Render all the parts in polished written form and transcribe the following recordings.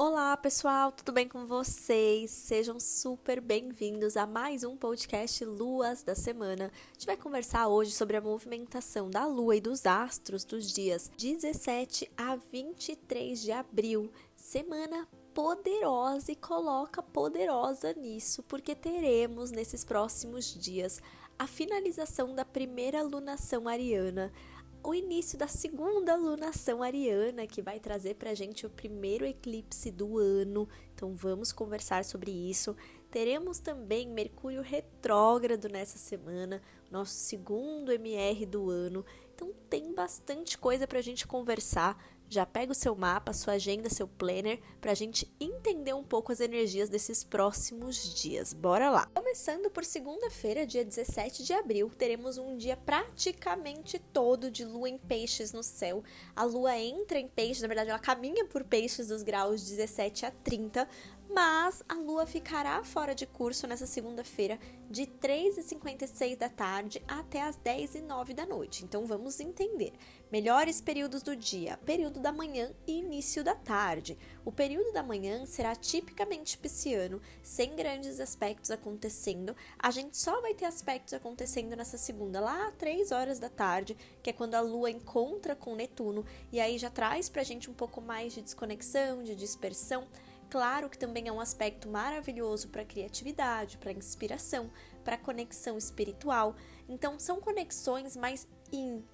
Olá, pessoal, tudo bem com vocês? Sejam super bem-vindos a mais um podcast Luas da Semana. A gente vai conversar hoje sobre a movimentação da Lua e dos astros dos dias 17 a 23 de abril. Semana poderosa e coloca poderosa nisso, porque teremos nesses próximos dias a finalização da primeira lunação ariana, o início da segunda lunação ariana, que vai trazer pra gente o primeiro eclipse do ano. Então vamos conversar sobre isso. Teremos também Mercúrio retrógrado nessa semana, nosso segundo MR do ano. Então tem bastante coisa pra gente conversar. Já pega o seu mapa, sua agenda, seu planner, pra gente entender um pouco as energias desses próximos dias. Bora lá! Começando por segunda-feira, dia 17 de abril, teremos um dia praticamente todo de lua em peixes no céu. A lua entra em peixes, na verdade ela caminha por peixes dos graus 17 a 30, mas a lua ficará fora de curso nessa segunda-feira de 3h56 da tarde até as 10h09 da noite. Então vamos entender. Melhores períodos do dia, período da manhã e início da tarde. O período da manhã será tipicamente pisciano, sem grandes aspectos acontecendo. A gente só vai ter aspectos acontecendo nessa segunda, lá às 3 horas da tarde, que é quando a lua encontra com Netuno, e aí já traz pra gente um pouco mais de desconexão, de dispersão. Claro que também é um aspecto maravilhoso para a criatividade, para a inspiração, para a conexão espiritual. Então, são conexões mais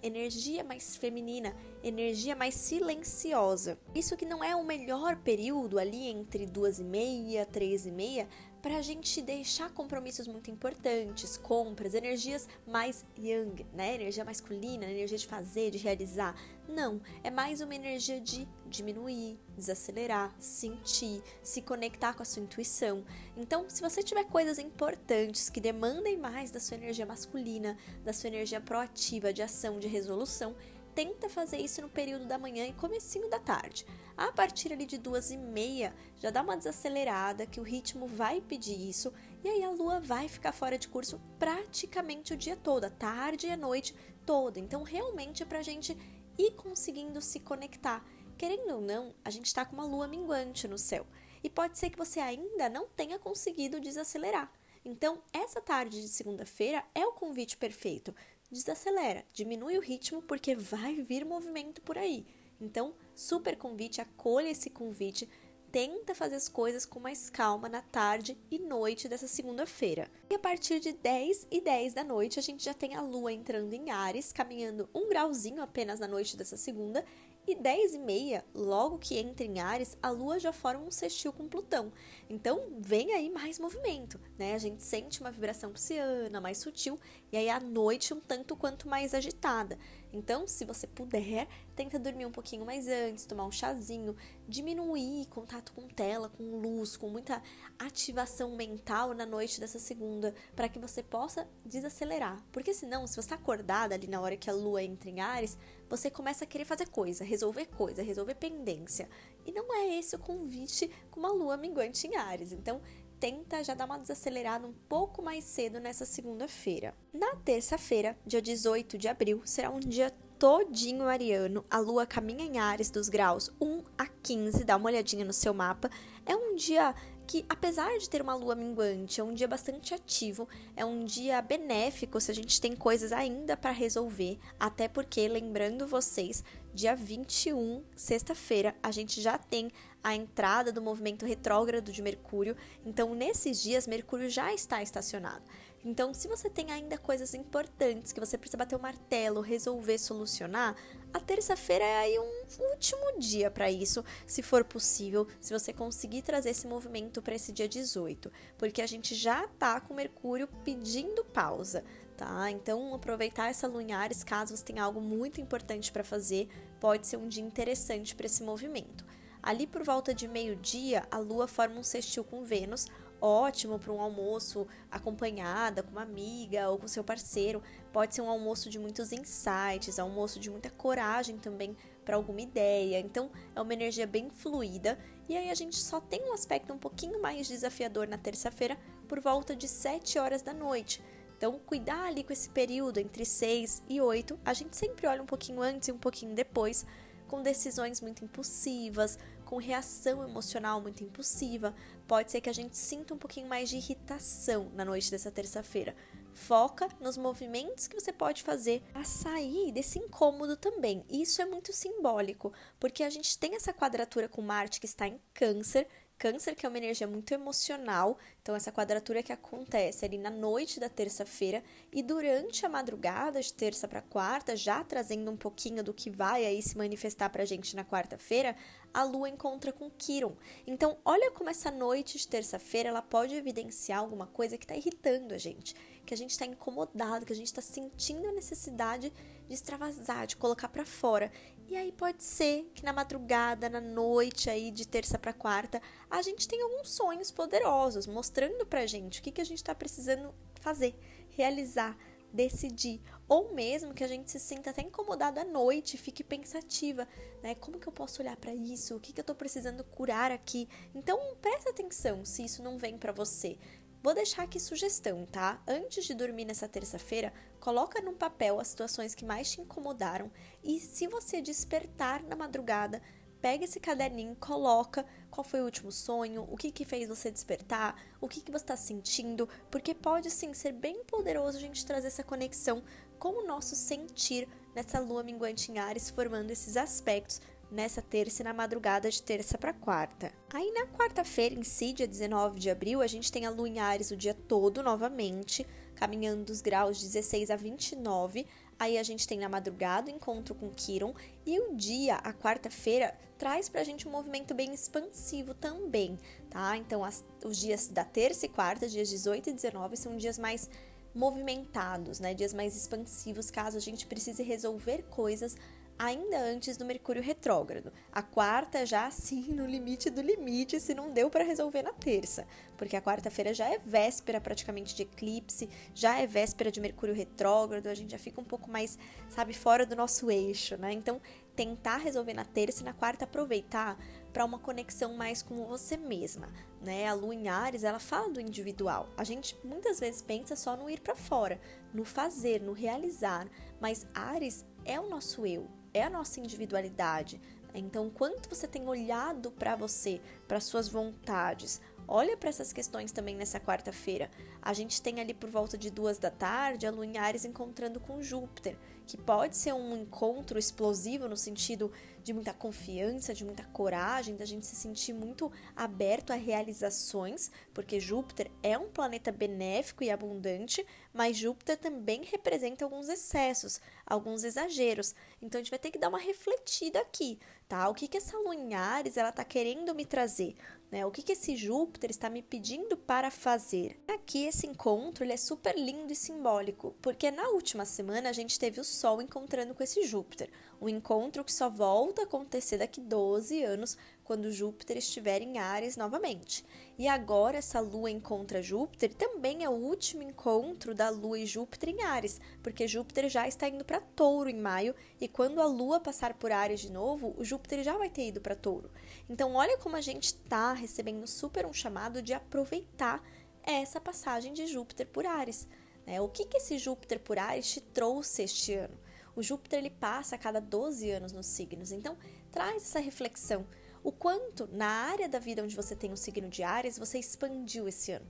energia mais feminina, energia mais silenciosa. Isso que não é o melhor período ali entre 2h30, 3h30, para a gente deixar compromissos muito importantes, compras, energias mais yang, né? Energia masculina, energia de fazer, de realizar. Não, é mais uma energia de diminuir, desacelerar, sentir, se conectar com a sua intuição. Então, se você tiver coisas importantes que demandem mais da sua energia masculina, da sua energia proativa, de ação, de resolução, tenta fazer isso no período da manhã e comecinho da tarde. A partir ali de 2h30, já dá uma desacelerada, que o ritmo vai pedir isso, e aí a lua vai ficar fora de curso praticamente o dia todo, a tarde e a noite toda. Então, realmente é pra gente ir conseguindo se conectar. Querendo ou não, a gente está com uma lua minguante no céu, e pode ser que você ainda não tenha conseguido desacelerar. Então, essa tarde de segunda-feira é o convite perfeito. Desacelera, diminui o ritmo, porque vai vir movimento por aí. Então, super convite, acolha esse convite, tenta fazer as coisas com mais calma na tarde e noite dessa segunda-feira. E a partir de 10h10 da noite, a gente já tem a lua entrando em Áries, caminhando 1 grauzinho apenas na noite dessa segunda, e 10h30, logo que entra em Áries, a lua já forma um sextil com Plutão. Então, vem aí mais movimento, né? A gente sente uma vibração pisciana, mais sutil, e aí à noite um tanto quanto mais agitada. Então, se você puder, tenta dormir um pouquinho mais antes, tomar um chazinho, diminuir contato com tela, com luz, com muita ativação mental na noite dessa segunda, para que você possa desacelerar. Porque senão, se você está acordada ali na hora que a lua entra em Áries, você começa a querer fazer coisa, resolver pendência. E não é esse o convite com uma lua minguante em Áries. Então, tenta já dar uma desacelerada um pouco mais cedo nessa segunda-feira. Na terça-feira, dia 18 de abril, será um dia todinho ariano. A lua caminha em Áries dos graus 1 a 15, dá uma olhadinha no seu mapa. É um dia que, apesar de ter uma lua minguante, é um dia bastante ativo, é um dia benéfico se a gente tem coisas ainda para resolver, até porque, lembrando vocês, dia 21, sexta-feira, a gente já tem a entrada do movimento retrógrado de Mercúrio, então nesses dias Mercúrio já está estacionado. Então, se você tem ainda coisas importantes que você precisa bater o martelo, resolver, solucionar, a terça-feira é aí um último dia para isso, se for possível, se você conseguir trazer esse movimento para esse dia 18, porque a gente já tá com Mercúrio pedindo pausa, tá? Então, aproveitar essa lua em Áries, caso você tenha algo muito importante para fazer, pode ser um dia interessante para esse movimento. Ali por volta de meio-dia, a lua forma um sextil com Vênus, ótimo para um almoço acompanhada com uma amiga ou com seu parceiro. Pode ser um almoço de muitos insights, almoço de muita coragem também para alguma ideia. Então, é uma energia bem fluida. E aí a gente só tem um aspecto um pouquinho mais desafiador na terça-feira por volta de 7 horas da noite. Então, cuidar ali com esse período entre 6 e 8. A gente sempre olha um pouquinho antes e um pouquinho depois, com decisões muito impulsivas, com reação emocional muito impulsiva. Pode ser que a gente sinta um pouquinho mais de irritação na noite dessa terça-feira. Foca nos movimentos que você pode fazer para sair desse incômodo também. Isso é muito simbólico, porque a gente tem essa quadratura com Marte que está em Câncer. Câncer, que é uma energia muito emocional, então essa quadratura que acontece ali na noite da terça-feira e durante a madrugada de terça para quarta, já trazendo um pouquinho do que vai aí se manifestar pra gente na quarta-feira, a Lua encontra com Quiron. Então, olha como essa noite de terça-feira ela pode evidenciar alguma coisa que está irritando a gente, que a gente está incomodado, que a gente está sentindo a necessidade de extravasar, de colocar para fora. E aí pode ser que na madrugada, na noite aí de terça para quarta, a gente tenha alguns sonhos poderosos, mostrando pra gente o que a gente está precisando fazer, realizar, decidir. Ou mesmo que a gente se sinta até incomodado à noite, fique pensativa, né? Como que eu posso olhar para isso? O que eu estou precisando curar aqui? Então, presta atenção se isso não vem para você. Vou deixar aqui sugestão, tá? Antes de dormir nessa terça-feira, coloca num papel as situações que mais te incomodaram e se você despertar na madrugada, pega esse caderninho, coloca qual foi o último sonho, o que fez você despertar, o que você está sentindo, porque pode sim ser bem poderoso a gente trazer essa conexão com o nosso sentir nessa lua minguante em Áries, formando esses aspectos nessa terça e na madrugada de terça para quarta. Aí na quarta-feira em si, dia 19 de abril, a gente tem a Lua em Áries o dia todo novamente, caminhando dos graus 16 a 29. Aí a gente tem na madrugada o encontro com Quiron e o dia, a quarta-feira, traz pra gente um movimento bem expansivo também, tá? Então os dias da terça e quarta, dias 18 e 19, são dias mais movimentados, né? Dias mais expansivos, caso a gente precise resolver coisas ainda antes do Mercúrio retrógrado. A quarta já assim no limite do limite, se não deu para resolver na terça, porque a quarta-feira já é véspera praticamente de eclipse, já é véspera de Mercúrio retrógrado, a gente já fica um pouco mais, sabe, fora do nosso eixo, né? Então, tentar resolver na terça e na quarta aproveitar para uma conexão mais com você mesma, né? A Lua em Áries, ela fala do individual. A gente muitas vezes pensa só no ir para fora, no fazer, no realizar, mas Áries é o nosso eu, é a nossa individualidade. Então, quanto você tem olhado para você, para suas vontades, olha para essas questões também nessa quarta-feira. A gente tem ali por volta de 2 da tarde a Lua em Áries encontrando com Júpiter, que pode ser um encontro explosivo no sentido de muita confiança, de muita coragem, da gente se sentir muito aberto a realizações, porque Júpiter é um planeta benéfico e abundante, mas Júpiter também representa alguns excessos, alguns exageros. Então a gente vai ter que dar uma refletida aqui, tá? O que essa Lua em Áries ela tá querendo me trazer? Né? O que esse Júpiter está me pedindo para fazer? Aqui esse encontro ele é super lindo e simbólico, porque na última semana a gente teve o Sol encontrando com esse Júpiter, um encontro que só volta a acontecer daqui 12 anos, quando Júpiter estiver em Áries novamente. E agora essa Lua encontra Júpiter também é o último encontro da Lua e Júpiter em Áries, porque Júpiter já está indo para Touro em maio, e quando a Lua passar por Áries de novo, o Júpiter já vai ter ido para Touro. Então olha como a gente está recebendo super um chamado de aproveitar essa passagem de Júpiter por Áries. Né? O que esse Júpiter por Áries te trouxe este ano? O Júpiter ele passa a cada 12 anos nos signos, então traz essa reflexão. O quanto, na área da vida onde você tem o signo de Áries, você expandiu esse ano?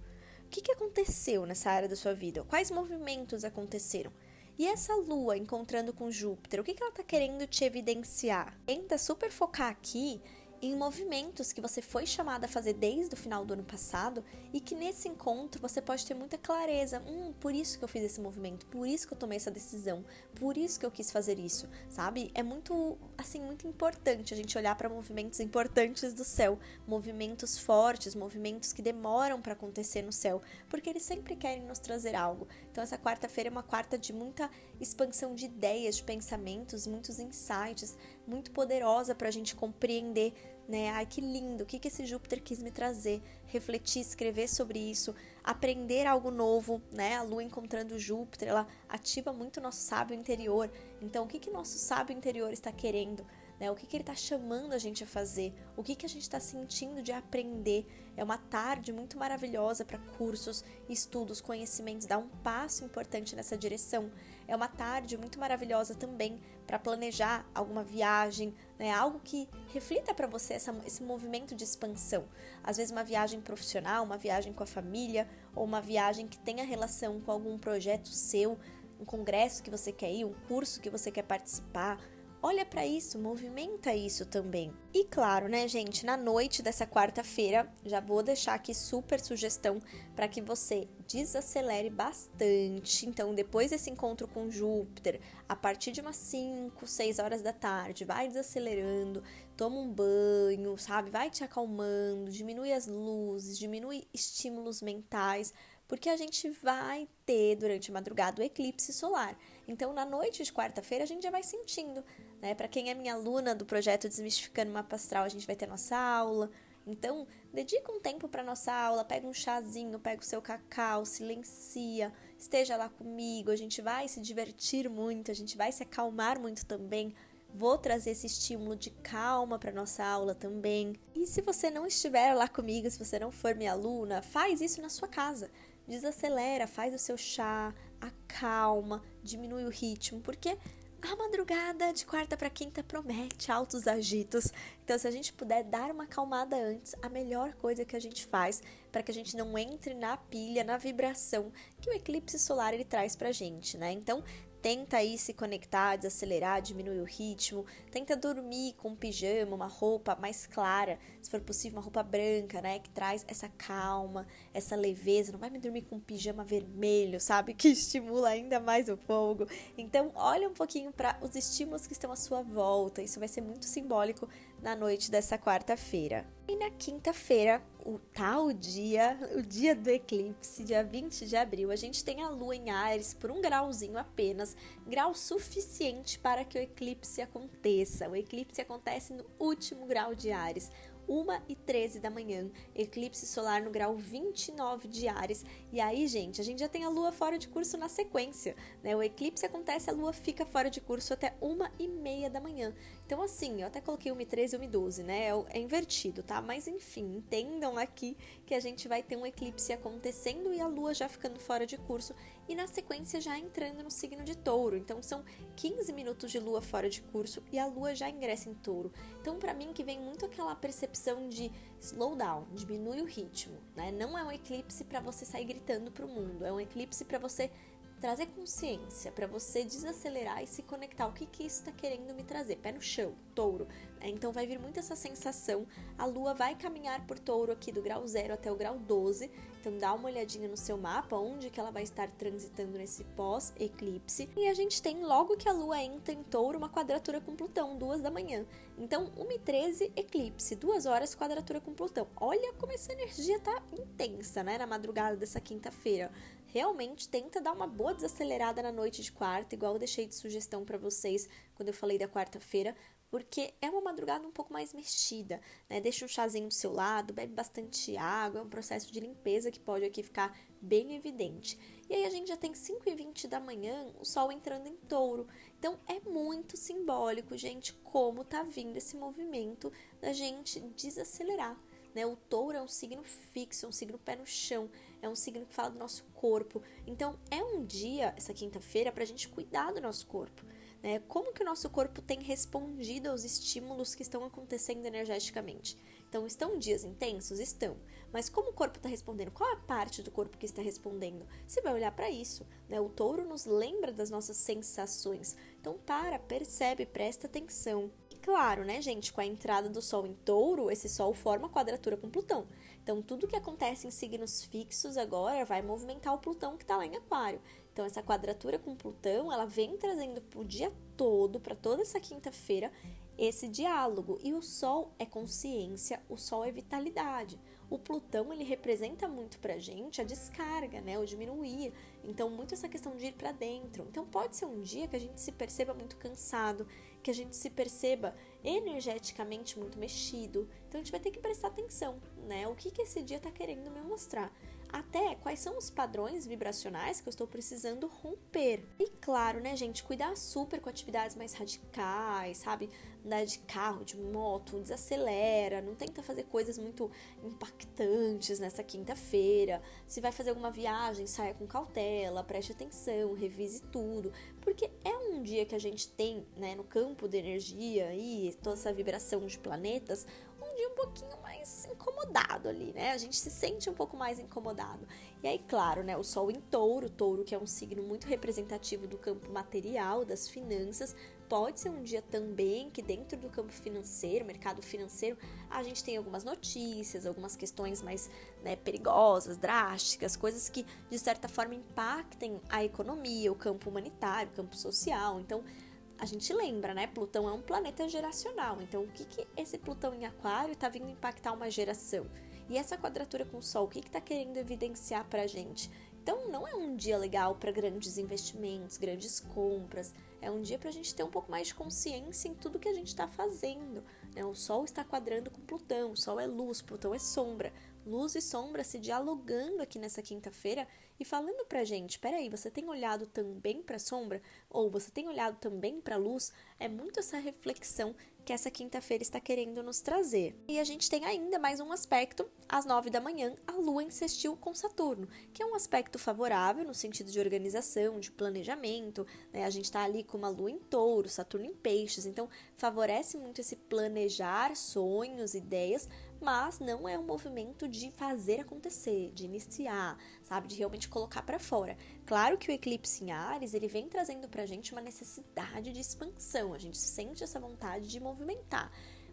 O que aconteceu nessa área da sua vida? Quais movimentos aconteceram? E essa Lua encontrando com Júpiter, o que ela está querendo te evidenciar? Tenta super focar aqui em movimentos que você foi chamada a fazer desde o final do ano passado e que nesse encontro você pode ter muita clareza. Por isso que eu fiz esse movimento, por isso que eu tomei essa decisão, por isso que eu quis fazer isso, sabe? É muito, assim, muito importante a gente olhar para movimentos importantes do céu, movimentos fortes, movimentos que demoram para acontecer no céu, porque eles sempre querem nos trazer algo. Então essa quarta-feira é uma quarta de muita expansão de ideias, de pensamentos, muitos insights, muito poderosa para a gente compreender, né? Ai, que lindo, o que esse Júpiter quis me trazer, refletir, escrever sobre isso, aprender algo novo, né? A Lua encontrando o Júpiter, ela ativa muito o nosso sábio interior. Então, o que nosso sábio interior está querendo? Né? O que ele está chamando a gente a fazer? O que a gente está sentindo de aprender? É uma tarde muito maravilhosa para cursos, estudos, conhecimentos, dar um passo importante nessa direção. É uma tarde muito maravilhosa também para planejar alguma viagem, né? Algo que reflita para você esse movimento de expansão. Às vezes uma viagem profissional, uma viagem com a família, ou uma viagem que tenha relação com algum projeto seu, um congresso que você quer ir, um curso que você quer participar. Olha para isso, movimenta isso também. E claro, né, gente, na noite dessa quarta-feira, já vou deixar aqui super sugestão para que você desacelere bastante. Então, depois desse encontro com Júpiter, a partir de umas 5, 6 horas da tarde, vai desacelerando, toma um banho, sabe? Vai te acalmando, diminui as luzes, diminui estímulos mentais, porque a gente vai ter durante a madrugada o eclipse solar. Então, na noite de quarta-feira, a gente já vai sentindo, né? Para quem é minha aluna do projeto Desmistificando o Mapa Astral, a gente vai ter nossa aula. Então, dedica um tempo para nossa aula, pega um chazinho, pega o seu cacau, silencia, esteja lá comigo, a gente vai se divertir muito, a gente vai se acalmar muito também. Vou trazer esse estímulo de calma para nossa aula também. E se você não estiver lá comigo, se você não for minha aluna, faz isso na sua casa. Desacelera, faz o seu chá, acalma, diminui o ritmo, porque a madrugada de quarta para quinta promete altos agitos. Então, se a gente puder dar uma acalmada antes, a melhor coisa que a gente faz para que a gente não entre na pilha, na vibração que o eclipse solar ele traz pra gente, né? Então, tenta aí se conectar, desacelerar, diminuir o ritmo. Tenta dormir com um pijama, uma roupa mais clara, se for possível uma roupa branca, né, que traz essa calma, essa leveza. Não vai me dormir com um pijama vermelho, sabe, que estimula ainda mais o fogo. Então, olha um pouquinho para os estímulos que estão à sua volta. Isso vai ser muito simbólico na noite dessa quarta-feira. E na quinta-feira, o dia do eclipse, dia 20 de abril, a gente tem a Lua em Áries por um grauzinho apenas, grau suficiente para que o eclipse aconteça. O eclipse acontece no último grau de Áries, 1h13 da manhã, eclipse solar no grau 29 de Áries. E aí, gente, a gente já tem a Lua fora de curso na sequência, né? O eclipse acontece, a Lua fica fora de curso até 1h30 da manhã. Então, assim, eu até coloquei 1h13 e 1h12, né? É invertido, tá? Mas, enfim, entendam aqui que a gente vai ter um eclipse acontecendo e a Lua já ficando fora de curso e, na sequência, já entrando no signo de Touro. Então, são 15 minutos de Lua fora de curso e a Lua já ingressa em Touro. Então, pra mim, que vem muito aquela percepção de slow down, diminui o ritmo, né? Não é um eclipse para você sair gritando pro mundo, é um eclipse para você trazer consciência, para você desacelerar e se conectar. O que isso está querendo me trazer? Pé no chão, Touro. Então vai vir muito essa sensação. A Lua vai caminhar por Touro aqui do grau 0 até o grau 12. Então dá uma olhadinha no seu mapa, onde que ela vai estar transitando nesse pós-eclipse. E a gente tem, logo que a Lua entra em Touro, uma quadratura com Plutão, 2 da manhã. Então 1h13, eclipse, 2 horas, quadratura com Plutão. Olha como essa energia tá intensa, né, na madrugada dessa quinta-feira. Realmente tenta dar uma boa desacelerada na noite de quarta, igual eu deixei de sugestão para vocês quando eu falei da quarta-feira, porque é uma madrugada um pouco mais mexida, né? Deixa um chazinho do seu lado, bebe bastante água, é um processo de limpeza que pode aqui ficar bem evidente. E aí a gente já tem 5h20 da manhã, o Sol entrando em Touro. Então é muito simbólico, gente, como tá vindo esse movimento da gente desacelerar. O Touro é um signo fixo, é um signo pé no chão, é um signo que fala do nosso corpo. Então, é um dia, essa quinta-feira, para a gente cuidar do nosso corpo. Como que o nosso corpo tem respondido aos estímulos que estão acontecendo energeticamente? Então, estão dias intensos? Estão. Mas como o corpo está respondendo? Qual é a parte do corpo que está respondendo? Você vai olhar para isso. O Touro nos lembra das nossas sensações. Então, percebe, presta atenção. Claro, né, gente, com a entrada do Sol em Touro, esse Sol forma quadratura com Plutão. Então, tudo que acontece em signos fixos agora vai movimentar o Plutão que está lá em Aquário. Então, essa quadratura com Plutão, ela vem trazendo para o dia todo, para toda essa quinta-feira, esse diálogo. E o Sol é consciência, o Sol é vitalidade. O Plutão, ele representa muito pra gente a descarga, né, o diminuir. Então, muito essa questão de ir pra dentro. Então, pode ser um dia que a gente se perceba muito cansado, que a gente se perceba energeticamente muito mexido. Então, a gente vai ter que prestar atenção, né, o que esse dia tá querendo me mostrar. até quais são os padrões vibracionais que eu estou precisando romper. E claro, né, gente, cuidar super com atividades mais radicais, sabe? Andar de carro, de moto, desacelera, não tenta fazer coisas muito impactantes nessa quinta-feira. Se vai fazer alguma viagem, saia com cautela, preste atenção, revise tudo, porque é um dia que a gente tem, né, no campo de energia e toda essa vibração de planetas, um dia um pouquinho mais incomodado ali, né? A gente se sente um pouco mais incomodado. E aí, claro, né, o Sol em Touro, Touro que é um signo muito representativo do campo material, das finanças, pode ser um dia também que dentro do campo financeiro, mercado financeiro, a gente tem algumas notícias, algumas questões mais, né, perigosas, drásticas, coisas que de certa forma impactem a economia, o campo humanitário, o campo social. Então, a gente lembra, né? Plutão é um planeta geracional. Então, o que esse Plutão em Aquário está vindo impactar uma geração? E essa quadratura com o Sol, o que está querendo evidenciar para a gente? Então, não é um dia legal para grandes investimentos, grandes compras. É um dia para a gente ter um pouco mais de consciência em tudo que a gente está fazendo, né? O Sol está quadrando com Plutão. O Sol é luz, Plutão é sombra. Luz e sombra se dialogando aqui nessa quinta-feira e falando pra gente, peraí, você tem olhado também pra sombra? Ou você tem olhado também pra luz? É muito essa reflexão que essa quinta-feira está querendo nos trazer. E a gente tem ainda mais um aspecto, às 9 da manhã, a Lua em sextil com Saturno, que é um aspecto favorável no sentido de organização, de planejamento, né? A gente está ali com uma Lua em Touro, Saturno em Peixes, então favorece muito esse planejar sonhos, ideias, mas não é um movimento de fazer acontecer, de iniciar, sabe, de realmente colocar para fora. Claro que o eclipse em Áries, ele vem trazendo pra gente uma necessidade de expansão, a gente sente essa vontade de movimentar.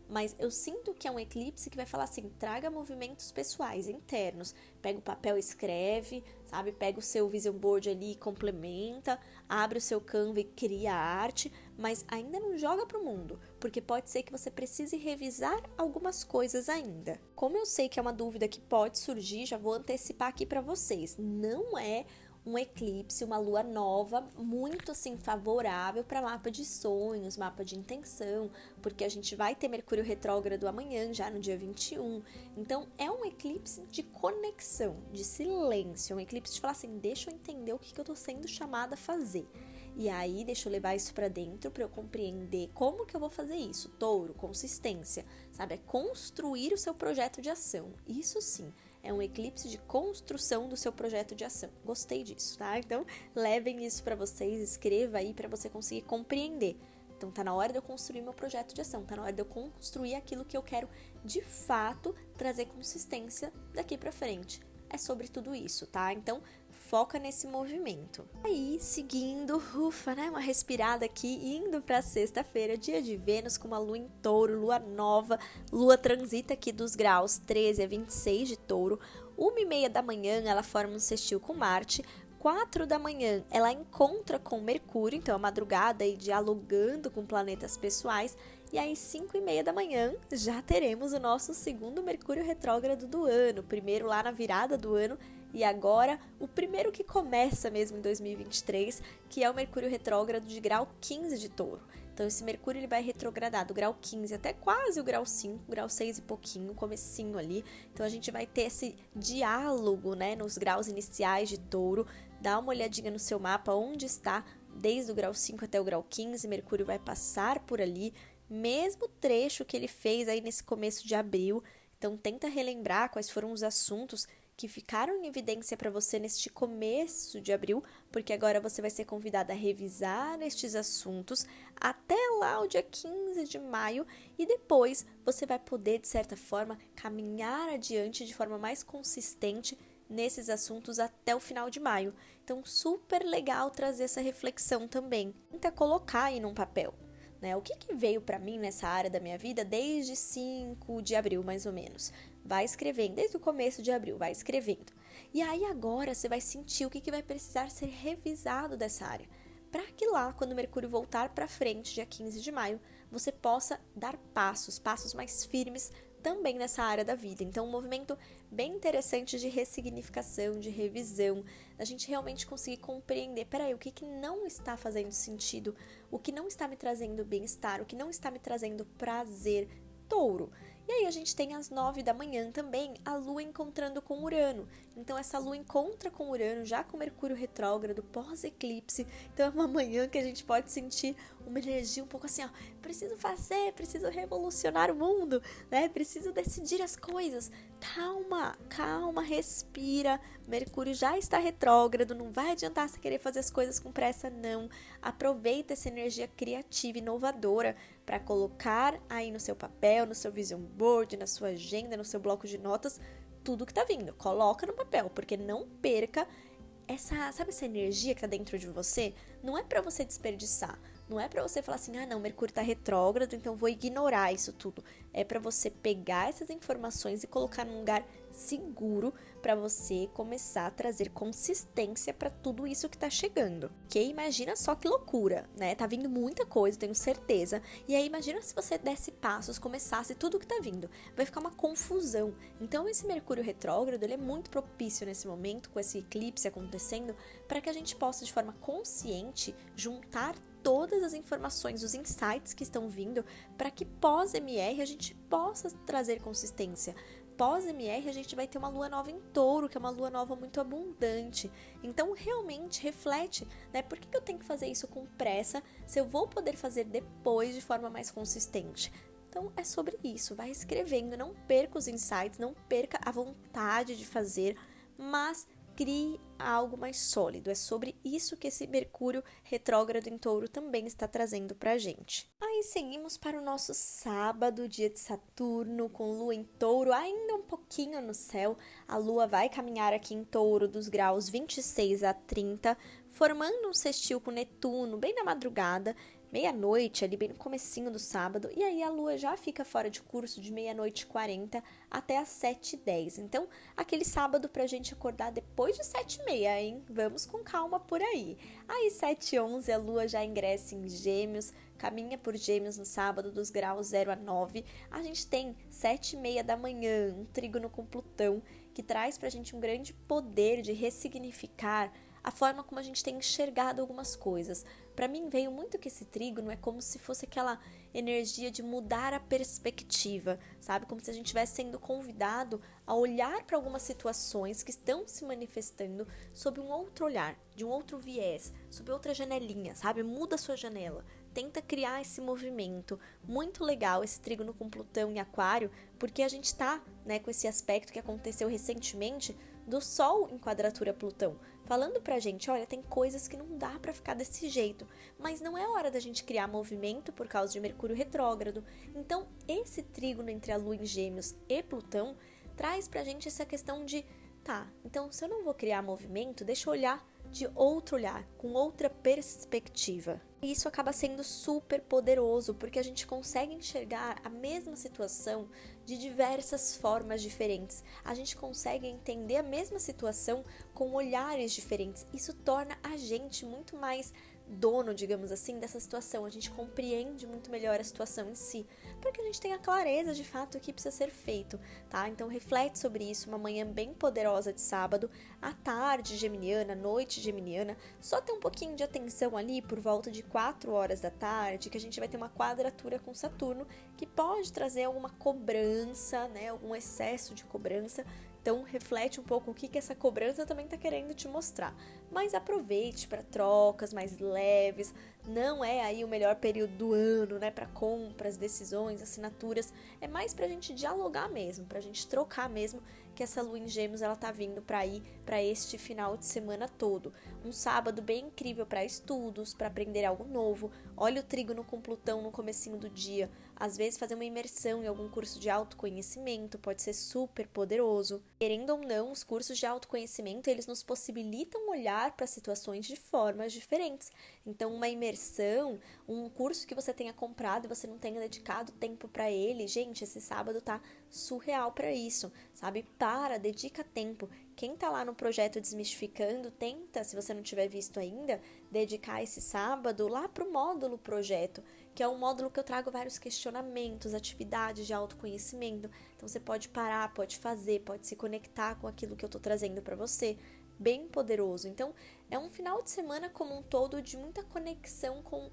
Mas eu sinto que é um eclipse que vai falar assim, traga movimentos pessoais, internos. Pega o papel e escreve, sabe? Pega o seu vision board ali e complementa. Abre o seu Canva e cria arte. Mas ainda não joga pro mundo, porque pode ser que você precise revisar algumas coisas ainda. Como eu sei que é uma dúvida que pode surgir, já vou antecipar aqui pra vocês. Não é um eclipse, uma lua nova, muito assim favorável para mapa de sonhos, mapa de intenção, porque a gente vai ter Mercúrio retrógrado amanhã, já no dia 21. Então é um eclipse de conexão, de silêncio, um eclipse de falar assim, deixa eu entender o que eu tô sendo chamada a fazer. E aí, deixa eu levar isso para dentro para eu compreender como que eu vou fazer isso. Touro, consistência, sabe? É construir o seu projeto de ação. Isso sim, é um eclipse de construção do seu projeto de ação. Gostei disso, tá? Então, levem isso para vocês, escreva aí para você conseguir compreender. Então, tá na hora de eu construir meu projeto de ação, tá na hora de eu construir aquilo que eu quero de fato trazer consistência daqui para frente. É sobre tudo isso, tá? Então, foca nesse movimento. Aí, seguindo, ufa, né? Uma respirada aqui, indo pra sexta-feira, dia de Vênus, com uma lua em Touro, lua nova, lua transita aqui dos graus 13 a 26 de Touro. 1h30 da manhã, ela forma um sextil com Marte. 4 da manhã, ela encontra com Mercúrio, então a madrugada aí dialogando com planetas pessoais. E aí, 5h30 da manhã, já teremos o nosso segundo Mercúrio retrógrado do ano. Primeiro lá na virada do ano e agora o primeiro que começa mesmo em 2023, que é o Mercúrio retrógrado de grau 15 de Touro. Então, esse Mercúrio ele vai retrogradar do grau 15 até quase o grau 5, grau 6 e pouquinho, comecinho ali. Então, a gente vai ter esse diálogo, né, nos graus iniciais de Touro. Dá uma olhadinha no seu mapa, onde está, desde o grau 5 até o grau 15, Mercúrio vai passar por ali, mesmo trecho que ele fez aí nesse começo de abril. Então, tenta relembrar quais foram os assuntos que ficaram em evidência para você neste começo de abril, porque agora você vai ser convidada a revisar estes assuntos até lá o dia 15 de maio e depois você vai poder, de certa forma, caminhar adiante de forma mais consistente nesses assuntos até o final de maio. Então, super legal trazer essa reflexão também. Tenta colocar aí num papel, né? O que veio para mim nessa área da minha vida desde 5 de abril, mais ou menos. Vai escrevendo, desde o começo de abril, vai escrevendo. E aí agora você vai sentir o que vai precisar ser revisado dessa área. Para que lá, quando Mercúrio voltar para frente, dia 15 de maio, você possa dar passos mais firmes também nessa área da vida. Então, um movimento bem interessante de ressignificação, de revisão, a gente realmente conseguir compreender, peraí, o que não está fazendo sentido, o que não está me trazendo bem-estar, o que não está me trazendo prazer, Touro. E aí a gente tem às 9 da manhã também a Lua encontrando com Urano. Então essa Lua encontra com Urano já com Mercúrio retrógrado pós-eclipse. Então é uma manhã que a gente pode sentir uma energia um pouco assim, ó, preciso fazer, preciso revolucionar o mundo, né? Preciso decidir as coisas. Calma, calma, respira. Mercúrio já está retrógrado, não vai adiantar você querer fazer as coisas com pressa, não. Aproveita essa energia criativa, inovadora, para colocar aí no seu papel, no seu vision board, na sua agenda, no seu bloco de notas, tudo que tá vindo. Coloca no papel, porque não perca sabe essa energia que tá dentro de você? Não é para você desperdiçar. Não é para você falar assim, não, Mercúrio tá retrógrado, então vou ignorar isso tudo. É para você pegar essas informações e colocar num lugar seguro para você começar a trazer consistência para tudo isso que tá chegando. Que imagina só que loucura, né? Tá vindo muita coisa, tenho certeza. E aí imagina se você desse passos, começasse tudo que tá vindo. Vai ficar uma confusão. Então esse Mercúrio retrógrado, ele é muito propício nesse momento, com esse eclipse acontecendo, para que a gente possa de forma consciente juntar todas as informações, os insights que estão vindo, para que pós-MR a gente possa trazer consistência. Pós-MR a gente vai ter uma lua nova em Touro, que é uma lua nova muito abundante. Então realmente reflete, né? Por que eu tenho que fazer isso com pressa, se eu vou poder fazer depois de forma mais consistente? Então é sobre isso, vai escrevendo, não perca os insights, não perca a vontade de fazer, mas crie algo mais sólido. É sobre isso que esse Mercúrio retrógrado em Touro também está trazendo pra gente. Aí seguimos para o nosso sábado, dia de Saturno, com Lua em Touro, ainda um pouquinho no céu. A Lua vai caminhar aqui em Touro dos graus 26 a 30, formando um sextil com Netuno bem na madrugada, meia-noite, ali bem no comecinho do sábado, e aí a Lua já fica fora de curso de meia-noite e 40 até as 7h10. Então, aquele sábado pra gente acordar depois de 7h30, hein? Vamos com calma por aí. Aí, 7h11, a Lua já ingressa em Gêmeos, caminha por Gêmeos no sábado dos graus 0 a 9. A gente tem 7h30 da manhã, um trígono com Plutão, que traz pra gente um grande poder de ressignificar a forma como a gente tem enxergado algumas coisas. Para mim veio muito que esse trígono é como se fosse aquela energia de mudar a perspectiva, sabe? Como se a gente estivesse sendo convidado a olhar para algumas situações que estão se manifestando sob um outro olhar, de um outro viés, sob outra janelinha, sabe? Muda a sua janela. Tenta criar esse movimento. Muito legal esse trígono com Plutão em Aquário, porque a gente tá, né, com esse aspecto que aconteceu recentemente do Sol em quadratura Plutão, falando pra gente, olha, tem coisas que não dá pra ficar desse jeito, mas não é hora da gente criar movimento por causa de Mercúrio retrógrado. Então, esse trígono entre a Lua em Gêmeos e Plutão traz pra gente essa questão de, tá, então se eu não vou criar movimento, deixa eu olhar de outro olhar, com outra perspectiva. E isso acaba sendo super poderoso, porque a gente consegue enxergar a mesma situação de diversas formas diferentes. A gente consegue entender a mesma situação com olhares diferentes. Isso torna a gente muito mais dono, digamos assim, dessa situação. A gente compreende muito melhor a situação em si, para que a gente tenha clareza de fato o que precisa ser feito, tá? Então reflete sobre isso, uma manhã bem poderosa de sábado, à tarde geminiana, noite geminiana, só ter um pouquinho de atenção ali por volta de 4 horas da tarde, que a gente vai ter uma quadratura com Saturno, que pode trazer alguma cobrança, né, algum excesso de cobrança. Então, reflete um pouco o que essa cobrança também está querendo te mostrar. Mas aproveite para trocas mais leves. Não é aí o melhor período do ano, né? Para compras, decisões, assinaturas. É mais para a gente dialogar mesmo, para a gente trocar mesmo, que essa Lua em Gêmeos ela tá vindo para ir para este final de semana todo. Um sábado bem incrível para estudos, para aprender algo novo. Olha o trígono com Plutão no comecinho do dia. Às vezes fazer uma imersão em algum curso de autoconhecimento pode ser super poderoso. Querendo ou não, os cursos de autoconhecimento, eles nos possibilitam olhar para situações de formas diferentes. Então, uma imersão, um curso que você tenha comprado e você não tenha dedicado tempo para ele, gente, esse sábado tá surreal para isso, sabe? Dedica tempo. Quem tá lá no projeto Desmistificando, tenta, se você não tiver visto ainda, dedicar esse sábado lá pro módulo projeto, que é um módulo que eu trago vários questionamentos, atividades de autoconhecimento. Então você pode parar, pode fazer, pode se conectar com aquilo que eu tô trazendo para você. Bem poderoso. Então, é um final de semana como um todo de muita conexão com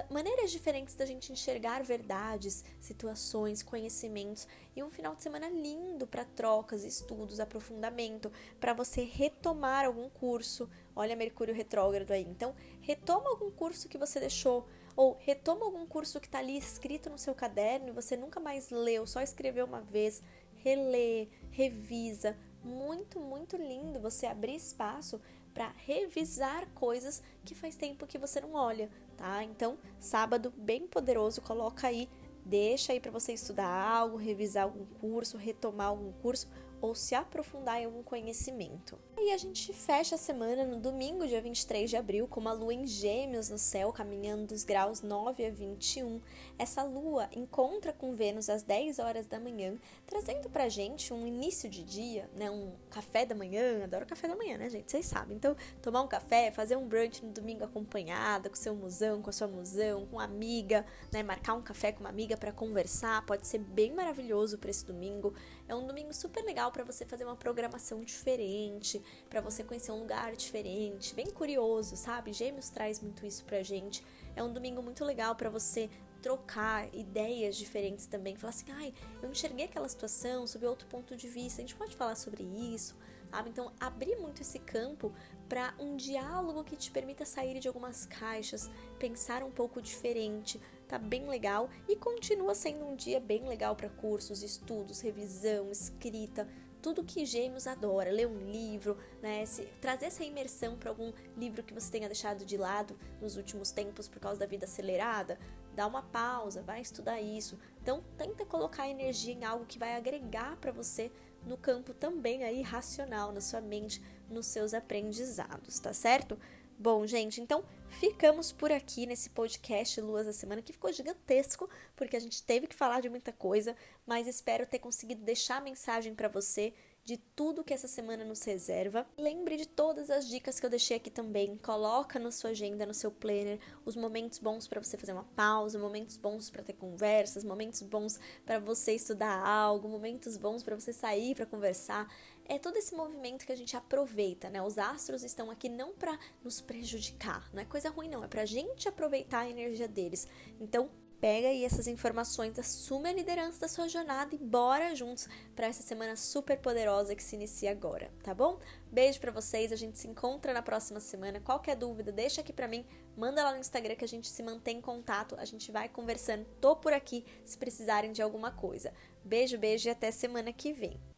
maneiras diferentes da gente enxergar verdades, situações, conhecimentos e um final de semana lindo para trocas, estudos, aprofundamento, para você retomar algum curso. Olha Mercúrio retrógrado aí. Então, retoma algum curso que você deixou ou retoma algum curso que está ali escrito no seu caderno e você nunca mais leu, só escreveu uma vez, relê, revisa. Muito, muito lindo você abrir espaço para revisar coisas que faz tempo que você não olha, tá? Então, sábado bem poderoso, coloca aí, deixa aí para você estudar algo, revisar algum curso, retomar algum curso ou se aprofundar em algum conhecimento. E a gente fecha a semana no domingo, dia 23 de abril, com uma lua em Gêmeos no céu, caminhando dos graus 9 a 21. Essa lua encontra com Vênus às 10 horas da manhã, trazendo pra gente um início de dia, né, um café da manhã. Adoro café da manhã, né, gente? Vocês sabem. Então, tomar um café, fazer um brunch no domingo acompanhada, com seu musão, com a sua musão, com uma amiga, né, marcar um café com uma amiga para conversar, pode ser bem maravilhoso para esse domingo. É um domingo super legal para você fazer uma programação diferente, para você conhecer um lugar diferente, bem curioso, sabe? Gêmeos traz muito isso pra gente. É um domingo muito legal para você trocar ideias diferentes também, falar assim, ai, eu enxerguei aquela situação sob outro ponto de vista, a gente pode falar sobre isso, sabe? Então, abrir muito esse campo para um diálogo que te permita sair de algumas caixas, pensar um pouco diferente, tá bem legal e continua sendo um dia bem legal para cursos, estudos, revisão, escrita, tudo que Gêmeos adora, ler um livro, né, trazer essa imersão para algum livro que você tenha deixado de lado nos últimos tempos por causa da vida acelerada, dá uma pausa, vai estudar isso. Então, tenta colocar energia em algo que vai agregar para você no campo também aí racional, na sua mente, nos seus aprendizados, tá certo? Bom, gente, então ficamos por aqui nesse podcast Luas da Semana, que ficou gigantesco, porque a gente teve que falar de muita coisa, mas espero ter conseguido deixar a mensagem para você de tudo que essa semana nos reserva. Lembre de todas as dicas que eu deixei aqui também, coloca na sua agenda, no seu planner, os momentos bons para você fazer uma pausa, momentos bons para ter conversas, momentos bons para você estudar algo, momentos bons para você sair para conversar. É todo esse movimento que a gente aproveita, né? Os astros estão aqui não para nos prejudicar, não é coisa ruim não, é pra gente aproveitar a energia deles. Então, pega aí essas informações, assume a liderança da sua jornada e bora juntos para essa semana super poderosa que se inicia agora, tá bom? Beijo pra vocês, a gente se encontra na próxima semana. Qualquer dúvida, deixa aqui pra mim, manda lá no Instagram que a gente se mantém em contato, a gente vai conversando. Tô por aqui se precisarem de alguma coisa. Beijo, beijo e até semana que vem.